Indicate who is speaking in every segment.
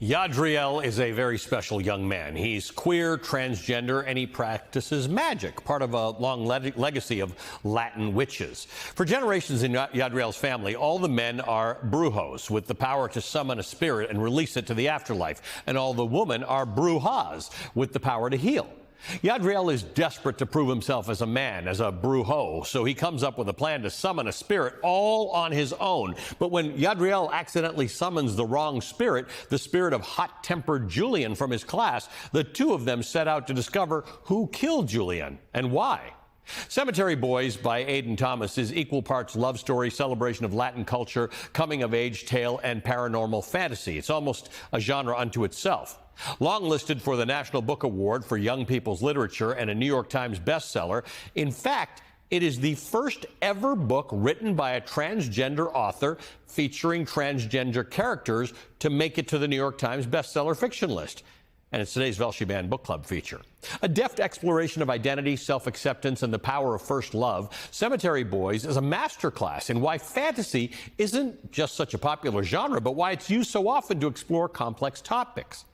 Speaker 1: Yadriel is a very special young man. He's queer, transgender, and he practices magic, part of a long legacy of Latin witches. For generations in Yadriel's family, all the men are brujos, with the power to summon a spirit and release it to the afterlife, and all the women are brujas, with the power to heal. Yadriel is desperate to prove himself as a man, as a brujo, so he comes up with a plan to summon a spirit all on his own. But when Yadriel accidentally summons the wrong spirit, the spirit of hot-tempered Julian from his class, the two of them set out to discover who killed Julian and why. Cemetery Boys by Aidan Thomas is equal parts love story, celebration of Latin culture, coming-of-age tale, and paranormal fantasy. It's almost a genre unto itself. Long-listed for the National Book Award for Young People's Literature and a New York Times bestseller, in fact, it is the first ever book written by a transgender author featuring transgender characters to make it to the New York Times bestseller fiction list. And it's today's Velshi Band Book Club feature. A deft exploration of identity, self-acceptance, and the power of first love, Cemetery Boys is a masterclass in why fantasy isn't just such a popular genre, but why it's used so often to explore complex topics.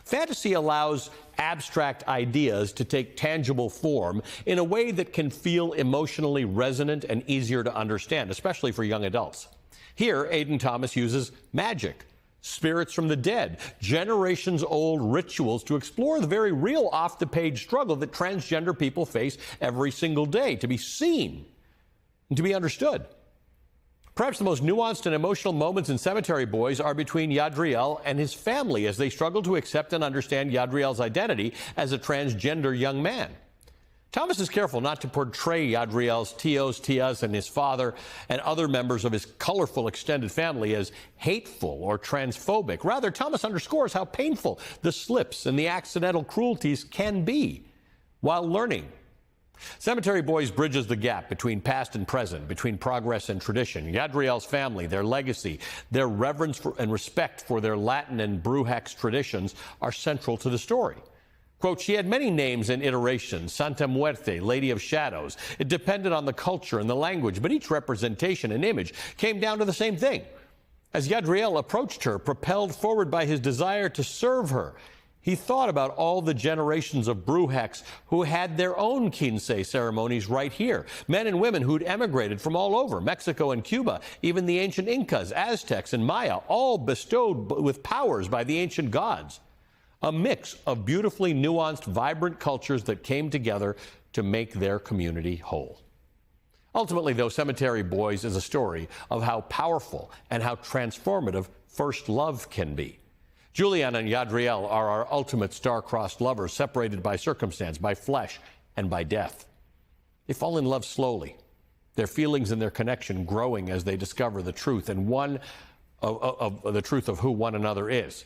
Speaker 1: Fantasy allows abstract ideas to take tangible form in a way that can feel emotionally resonant and easier to understand, especially for young adults. Here, Aidan Thomas uses magic, spirits from the dead, generations-old rituals to explore the very real off-the-page struggle that transgender people face every single day, to be seen and to be understood. Perhaps the most nuanced and emotional moments in Cemetery Boys are between Yadriel and his family as they struggle to accept and understand Yadriel's identity as a transgender young man. Thomas is careful not to portray Yadriel's tios, and his father and other members of his colorful extended family as hateful or transphobic. Rather, Thomas underscores how painful the slips and the accidental cruelties can be while learning. Cemetery Boys bridges the gap between past and present, between progress and tradition. Yadriel's family, their legacy, their reverence for and respect for their Latin and Brujex traditions are central to the story. Quote, she had many names and iterations, Santa Muerte, Lady of Shadows. It depended on the culture and the language, but each representation and image came down to the same thing. As Yadriel approached her, propelled forward by his desire to serve her, he thought about all the generations of Brujex who had their own Quince ceremonies right here. Men and women who'd emigrated from all over, Mexico and Cuba, even the ancient Incas, Aztecs, and Maya, all bestowed with powers by the ancient gods. A mix of beautifully nuanced, vibrant cultures that came together to make their community whole. Ultimately, though, Cemetery Boys is a story of how powerful and how transformative first love can be. Julian and Yadriel are our ultimate star-crossed lovers, separated by circumstance, by flesh, and by death. They fall in love slowly, their feelings and their connection growing as they discover the truth and the truth of who one another is.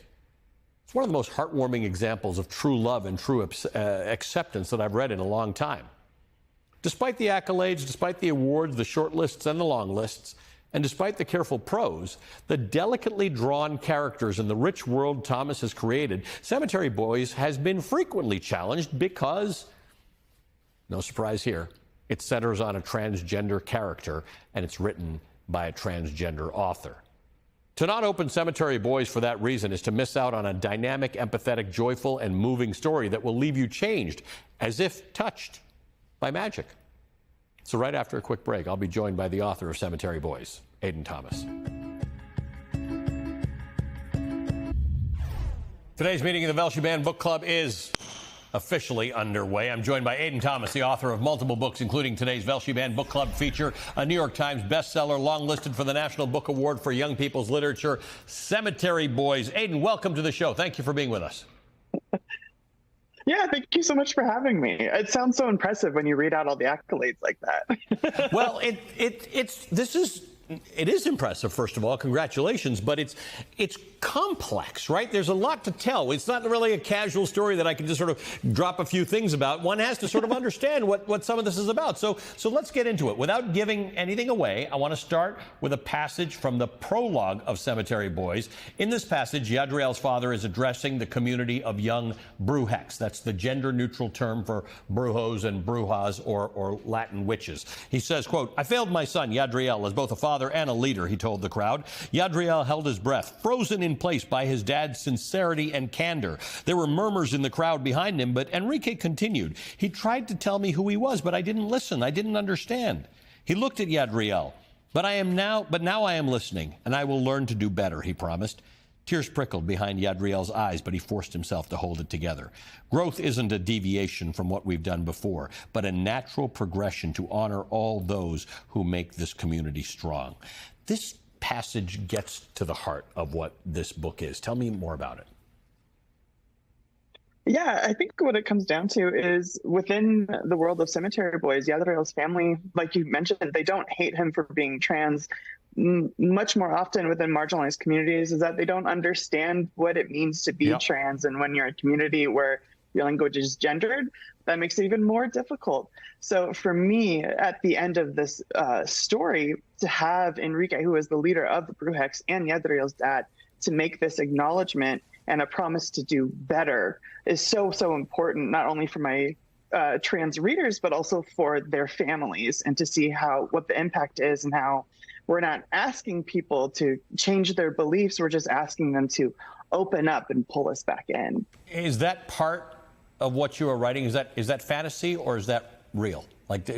Speaker 1: It's one of the most heartwarming examples of true love and true acceptance that I've read in a long time. Despite the accolades, despite the awards, the short lists and the long lists, and despite the careful prose, the delicately drawn characters and the rich world Thomas has created, Cemetery Boys has been frequently challenged because, no surprise here, it centers on a transgender character and it's written by a transgender author. To not open Cemetery Boys for that reason is to miss out on a dynamic, empathetic, joyful, and moving story that will leave you changed, as if touched by magic. So right after a quick break, I'll be joined by the author of Cemetery Boys, Aidan Thomas. Today's meeting of the Velshi Band Book Club is officially underway. I'm joined by Aidan Thomas, the author of multiple books, including today's Velshi Band Book Club feature, a New York Times bestseller, long-listed for the National Book Award for Young People's Literature, Cemetery Boys. Aidan, welcome to the show. Thank you for being with us.
Speaker 2: Yeah, thank you so much for having me. It sounds so impressive when you read out all the accolades like that.
Speaker 1: Well, it is impressive, first of all. Congratulations. But it's complex, right? There's a lot to tell. It's not really a casual story that I can just sort of drop a few things about. One has to sort of understand what some of this is about. So let's get into it. Without giving anything away, I want to start with a passage from the prologue of Cemetery Boys. In this passage, Yadriel's father is addressing the community of young Brujex. That's the gender-neutral term for brujos and brujas, or Latin witches. He says, quote, I failed my son, Yadriel, as both a father father and a leader, he told the crowd. Yadriel held his breath, frozen in place by his dad's sincerity and candor. There were murmurs in the crowd behind him, but Enrique continued. He tried to tell me who he was, but I didn't listen. I didn't understand. He looked at Yadriel. But now I am listening, and I will learn to do better, he promised. Tears prickled behind Yadriel's eyes, but he forced himself to hold it together. Growth isn't a deviation from what we've done before, but a natural progression to honor all those who make this community strong. This passage gets to the heart of what this book is. Tell me more about it.
Speaker 2: Yeah, I think what it comes down to is within the world of Cemetery Boys, Yadriel's family, like you mentioned, they don't hate him for being trans. Much more often within marginalized communities is that they don't understand what it means to be trans. And when you're in a community where your language is gendered, that makes it even more difficult. So for me, at the end of this story, to have Enrique, who is the leader of the Brujex, and Yadriel's dad, to make this acknowledgement and a promise to do better is so important, not only for my trans readers, but also for their families, and to see what the impact is and how we're not asking people to change their beliefs. We're just asking them to open up and pull us back in.
Speaker 1: Is that part of what you are writing? Is that fantasy or is that real? Like,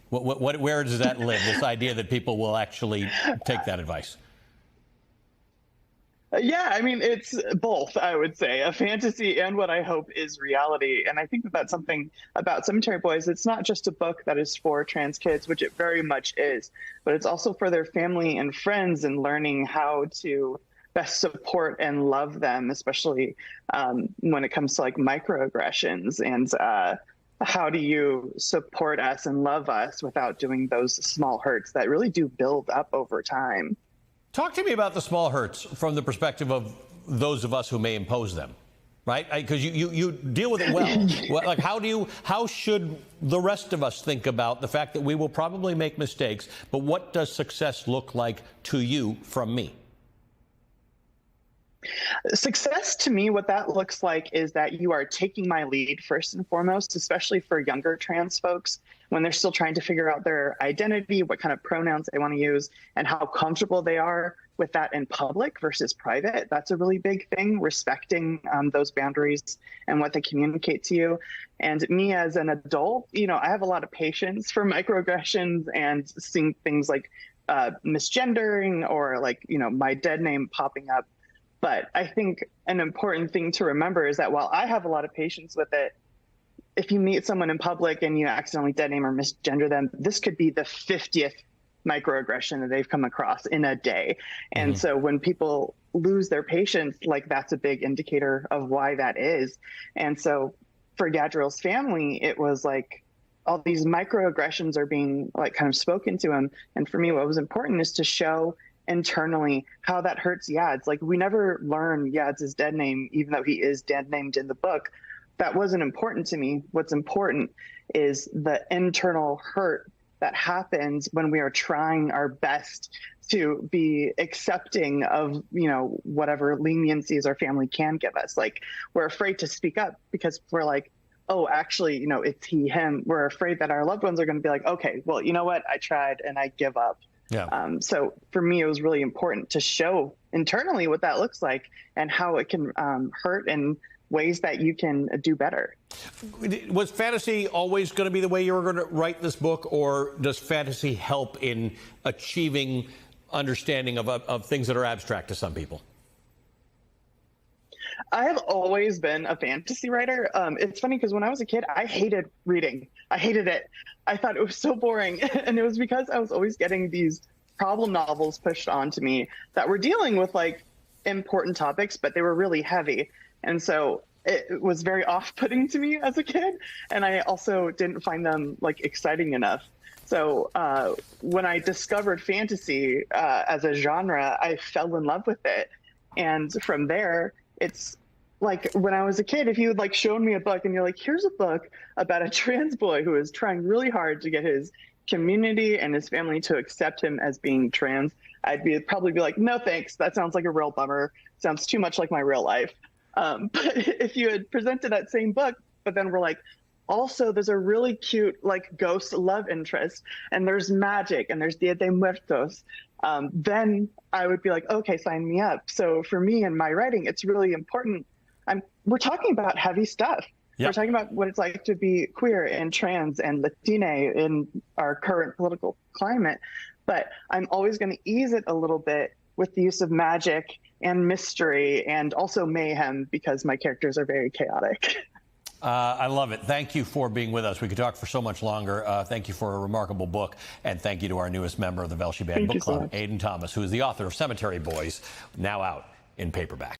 Speaker 1: where does that live, this idea that people will actually take that advice?
Speaker 2: Yeah, I mean, it's both, I would say, a fantasy and what I hope is reality. And I think that that's something about Cemetery Boys. It's not just a book that is for trans kids, which it very much is, but it's also for their family and friends and learning how to best support and love them, especially when it comes to like microaggressions and how do you support us and love us without doing those small hurts that really do build up over time.
Speaker 1: Talk to me about the small hurts from the perspective of those of us who may impose them, right? Because you deal with it well. Like, how should the rest of us think about the fact that we will probably make mistakes, but what does success look like to you from me?
Speaker 2: Success to me, what that looks like is that you are taking my lead first and foremost, especially for younger trans folks when they're still trying to figure out their identity, what kind of pronouns they want to use, and how comfortable they are with that in public versus private. That's a really big thing, respecting those boundaries and what they communicate to you. And me as an adult, I have a lot of patience for microaggressions and seeing things like misgendering or like, my dead name popping up. But I think an important thing to remember is that while I have a lot of patience with it, if you meet someone in public and you accidentally dead name or misgender them, this could be the 50th microaggression that they've come across in a day. And so when people lose their patience, like that's a big indicator of why that is. And so for Yadriel's family, it was like all these microaggressions are being like kind of spoken to him. And for me, what was important is to show internally how that hurts Yads. Like we never learn Yads' dead name, even though he is dead named in the book. That wasn't important to me. What's important is the internal hurt that happens when we are trying our best to be accepting of, whatever leniencies our family can give us. Like we're afraid to speak up because we're like, oh, actually, it's he, him. We're afraid that our loved ones are going to be like, okay, well, you know what? I tried and I give up.
Speaker 1: Yeah.
Speaker 2: So for me, it was really important to show internally what that looks like and how it can hurt in ways that you can do better.
Speaker 1: Was fantasy always going to be the way you were going to write this book, or does fantasy help in achieving understanding of things that are abstract to some people?
Speaker 2: I have always been a fantasy writer. It's funny because when I was a kid, I hated reading. I hated it. I thought it was so boring. And it was because I was always getting these problem novels pushed onto me that were dealing with like important topics, but they were really heavy. And so it was very off-putting to me as a kid. And I also didn't find them like exciting enough. So when I discovered fantasy as a genre, I fell in love with it. And from there, it's like when I was a kid, if you had like shown me a book and you're like, here's a book about a trans boy who is trying really hard to get his community and his family to accept him as being trans, I'd probably be like, no, thanks. That sounds like a real bummer. Sounds too much like my real life. But if you had presented that same book, but then we're like, also there's a really cute like ghost love interest, and there's magic, and there's Dia de Muertos, then I would be like, okay, sign me up. So for me and my writing, it's really important. We're talking about heavy stuff.
Speaker 1: Yep.
Speaker 2: We're talking about what it's like to be queer and trans and Latina in our current political climate. But I'm always going to ease it a little bit with the use of magic and mystery and also mayhem, because my characters are very chaotic.
Speaker 1: I love it. Thank you for being with us. We could talk for so much longer. Thank you for a remarkable book. And thank you to our newest member of the Velshi Band Book Club, Aiden Thomas, who is the author of Cemetery Boys, now out in paperback.